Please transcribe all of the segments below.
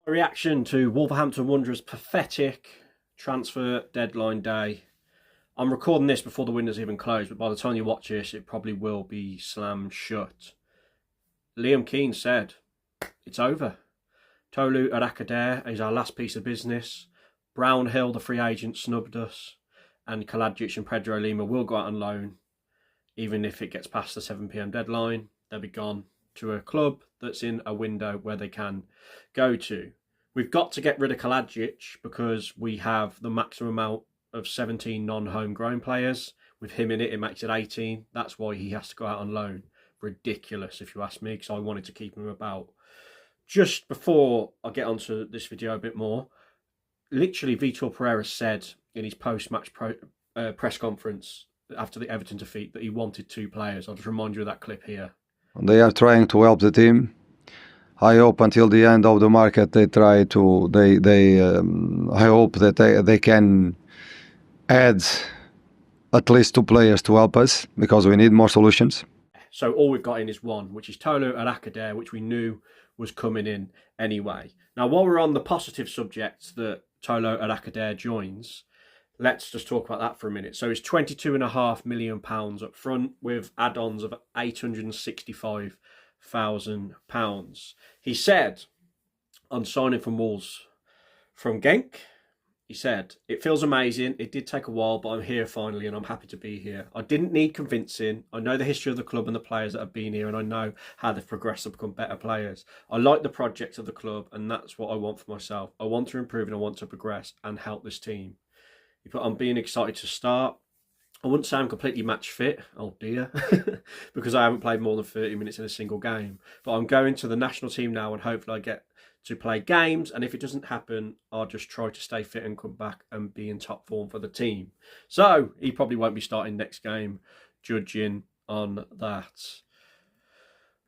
A reaction to Wolverhampton Wanderers' pathetic transfer deadline day. I'm recording this before the window's even closed, but by the time you watch this, it probably will be slammed shut. Liam Keane said, "It's over. Tolu Arakadere is our last piece of business. Brownhill, the free agent, snubbed us. And Kalajic and Pedro Lima will go out on loan. Even if it gets past the 7 p.m. deadline, they'll be gone to a club that's in a window where they can go to. We've got to get rid of Kalajic because we have the maximum amount of 17 non-homegrown players. With him in it, it makes it 18. That's why he has to go out on loan. Ridiculous, if you ask me, because I wanted to keep him about." Just before I get onto this video a bit more, literally Vitor Pereira said in his post-match press conference after the Everton defeat that he wanted 2 players. I'll just remind you of that clip here. They are trying to help the team. I hope until the end of the market they try to. I hope that they can add at least 2 players to help us because we need more solutions. So all we've got in is one, which is Tolu Arakadere, which we knew was coming in anyway. Now, while we're on the positive subject that Tolu Arakadere joins, let's just talk about that for a minute. So it's £22.5 million up front with add-ons of £865,000. He said on signing from Wolves from Genk, he said, "It feels amazing. It did take a while, but I'm here finally and I'm happy to be here. I didn't need convincing. I know the history of the club and the players that have been here and I know how they've progressed to become better players. I like the project of the club and that's what I want for myself. I want to improve and I want to progress and help this team." He put, "I'm being excited to start. I wouldn't say I'm completely match fit, oh dear, because I haven't played more than 30 minutes in a single game. But I'm going to the national team now and hopefully I get to play games. And if it doesn't happen, I'll just try to stay fit and come back and be in top form for the team." So he probably won't be starting next game, judging on that.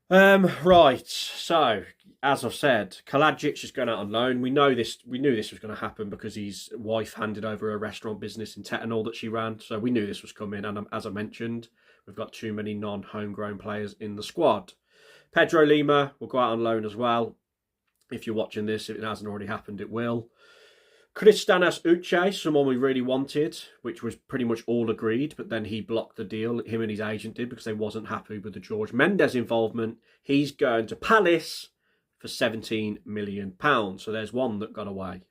Right, so as I've said, Kalajic is going out on loan. We knew this was going to happen because his wife handed over a restaurant business in Tetanol that she ran, so we knew this was coming. And as I mentioned, we've got too many non-homegrown players in the squad. Pedro Lima will go out on loan as well. If you're watching this, if it hasn't already happened, it will. Kristanas Uche, someone we really wanted, which was pretty much all agreed, but then he blocked the deal, him and his agent did, because they wasn't happy with the George Mendes involvement. He's going to Palace for £17 million. So there's one that got away.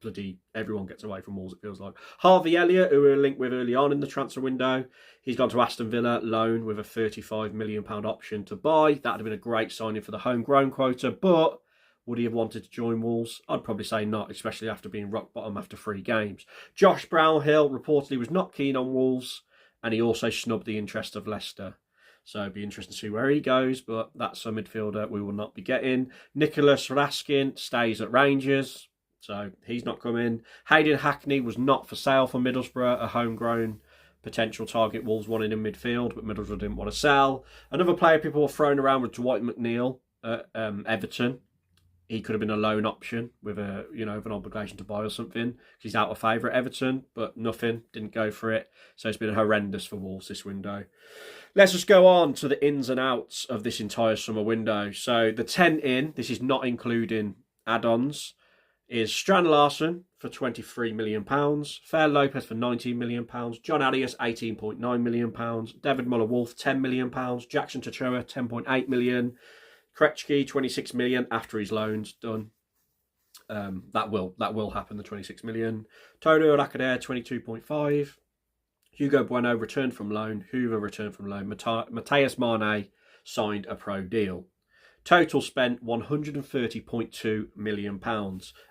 Bloody everyone gets away from Wolves, it feels like. Harvey Elliott, who we were linked with early on in the transfer window, he's gone to Aston Villa, loan with a £35 million option to buy. That would have been a great signing for the homegrown quota, but would he have wanted to join Wolves? I'd probably say not, especially after being rock bottom after 3 games. Josh Brownhill reportedly was not keen on Wolves, and he also snubbed the interest of Leicester. So it'd be interesting to see where he goes, but that's a midfielder we will not be getting. Nicholas Raskin stays at Rangers, so he's not coming. Hayden Hackney was not for sale for Middlesbrough, a homegrown potential target Wolves wanted in midfield, but Middlesbrough didn't want to sell. Another player people were throwing around was Dwight McNeil at Everton. He could have been a loan option with a, with an obligation to buy or something. He's out of favour at Everton, but nothing, didn't go for it. So it's been horrendous for Wolves this window. Let's just go on to the ins and outs of this entire summer window. So the 10 in, this is not including add-ons, is Strand Larsen for £23 million, Fair Lopez for £19 million, John Arias £18.9 million, David Muller-Wolf £10 million, Jackson Tachoa £10.8 million, Krejci, 26 million after his loan's done. That will happen, the 26 million. Tolu Arakadere, 22.5. Hugo Bueno returned from loan. Hoover returned from loan. Matthias Mane signed a pro deal. Total spent £130.2 million.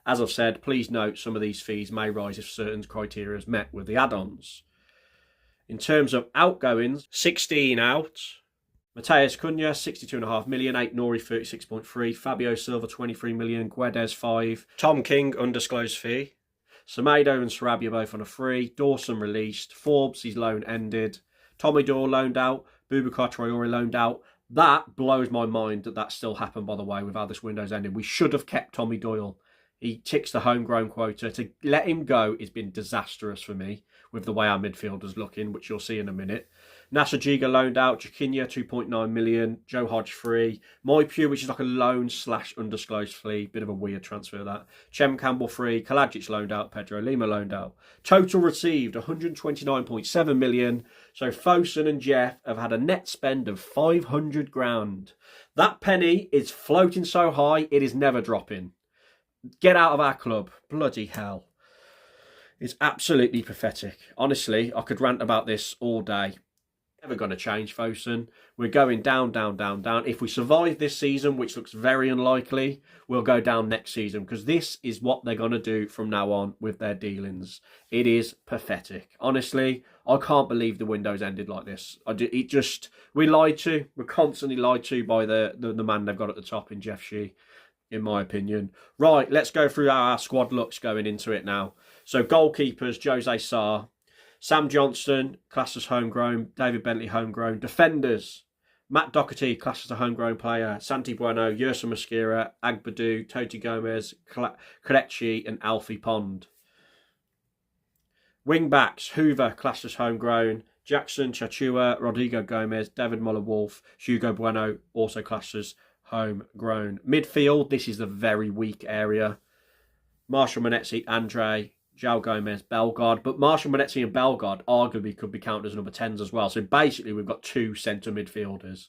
As I've said, please note some of these fees may rise if certain criteria is met with the add-ons. In terms of outgoings, 16 out. Mateus Cunha, 62.5 million, 8 Nori, 36.3, Fabio Silva, 23 million, Guedes, 5, Tom King, undisclosed fee, Semedo and Sarabia both on a free, Dawson released, Forbes, his loan ended, Tommy Doyle loaned out, Boubacar Traore loaned out. That blows my mind that still happened, by the way, with how this window's ended. We should have kept Tommy Doyle. He ticks the homegrown quota. To let him go has been disastrous for me with the way our midfielder's looking, which you'll see in a minute. Nasser Giga loaned out, Jaquinia 2.9 million, Joe Hodge free, Moipu, which is like a loan / undisclosed fee, bit of a weird transfer that. Chem Campbell free, Kalajic loaned out, Pedro Lima loaned out. Total received 129.7 million. So Fosun and Jeff have had a net spend of 500 grand. That penny is floating so high, it is never dropping. Get out of our club. Bloody hell. It's absolutely pathetic. Honestly, I could rant about this all day. Never going to change, Fosun. We're going down, down, down, down. If we survive this season, which looks very unlikely, we'll go down next season, because this is what they're going to do from now on with their dealings. It is pathetic. Honestly, I can't believe the window's ended like this. We're lied to. We're constantly lied to by the man they've got at the top in Jeff Shee, in my opinion. Right, let's go through how our squad looks going into it now. So goalkeepers, Jose Sarr. Sam Johnston, classed as homegrown. David Bentley, homegrown. Defenders, Matt Doherty, classed as a homegrown player. Santi Bueno, Yersa Mosquera, Agbadu, Toti Gomez, Kelechi and Alfie Pond. Wing-backs, Hoover, classed as homegrown. Jackson, Chachua, Rodrigo Gomez, David Muller-Wolf, Hugo Bueno, also classed as homegrown. Midfield, this is the very weak area. Marshall Monetzi, Andre, João Gomez, Bellegarde. But Marshall Monetzi and Bellegarde arguably could be counted as number 10s as well. So basically we've got two centre midfielders,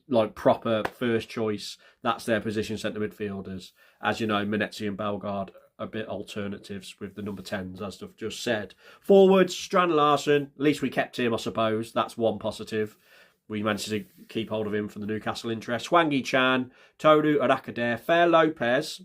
like proper first choice. That's their position, centre midfielders. As you know, Monetzi and Bellegarde are a bit alternatives with the number 10s, as I've just said. Forwards, Strand Larsen. At least we kept him, I suppose. That's one positive. We managed to keep hold of him from the Newcastle interest. Swangi Chan, Toru Arakadere, Fair Lopez,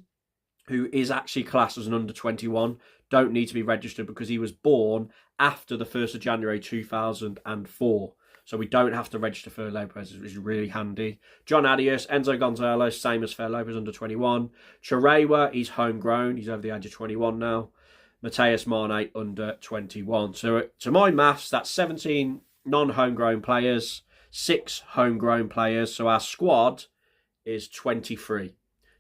who is actually classed as an under-21, don't need to be registered because he was born after the 1st of January 2004. So we don't have to register Fair Lopez, which is really handy. John Adias, Enzo Gonzalez, same as Fair Lopez, under-21. Chirewa, he's homegrown. He's over the age of 21 now. Mateus Mane, under-21. So to my maths, that's 17 non-homegrown players, 6 homegrown players. So our squad is 23.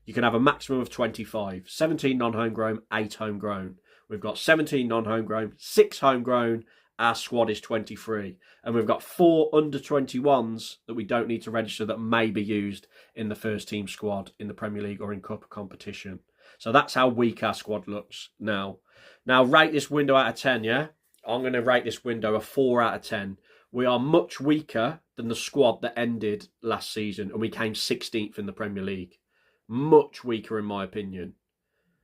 You can have a maximum of 25. 17 non-homegrown, 8 homegrown. We've got 17 non-homegrown, 6 homegrown. Our squad is 23. And we've got 4 under-21s that we don't need to register that may be used in the first team squad in the Premier League or in cup competition. So that's how weak our squad looks now. Now, rate this window out of 10, yeah? I'm going to rate this window a 4 out of 10. We are much weaker than the squad that ended last season, and we came 16th in the Premier League. Much weaker, in my opinion.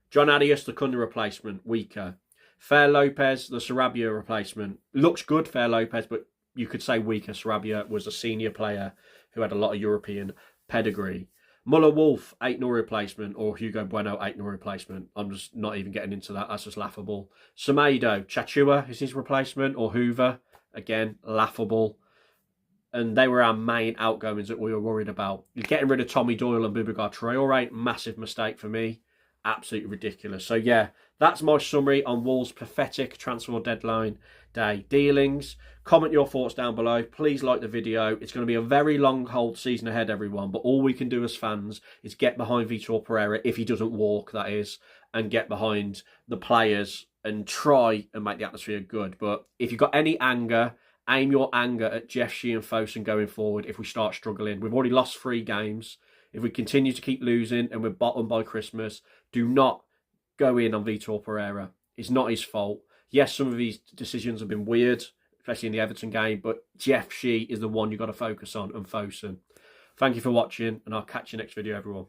John Adias, the Cunha replacement, weaker. Fair Lopez, the Sarabia replacement. Looks good, Fair Lopez, but you could say weaker. Sarabia was a senior player who had a lot of European pedigree. Muller-Wolf, 8-0 replacement, or Hugo Bueno, 8-0 replacement. I'm just not even getting into that. That's just laughable. Semedo, Chachua is his replacement, or Hoover. Again, laughable. And they were our main outgoings that we were worried about. Getting rid of Tommy Doyle and Boubacar Traoré, massive mistake for me. Absolutely ridiculous. So yeah, that's my summary on Wolves' pathetic transfer deadline day dealings. Comment your thoughts down below. Please like the video. It's going to be a very long hold season ahead, everyone. But all we can do as fans is get behind Vitor Pereira, if he doesn't walk, that is, and get behind the players and try and make the atmosphere good. But if you've got any anger, aim your anger at Jeff Shee and Fosun going forward if we start struggling. We've already lost 3 games. If we continue to keep losing and we're bottom by Christmas, do not go in on Vitor Pereira. It's not his fault. Yes, some of these decisions have been weird, especially in the Everton game, but Jeff Shee is the one you've got to focus on, and Fosun. Thank you for watching, and I'll catch you next video, everyone.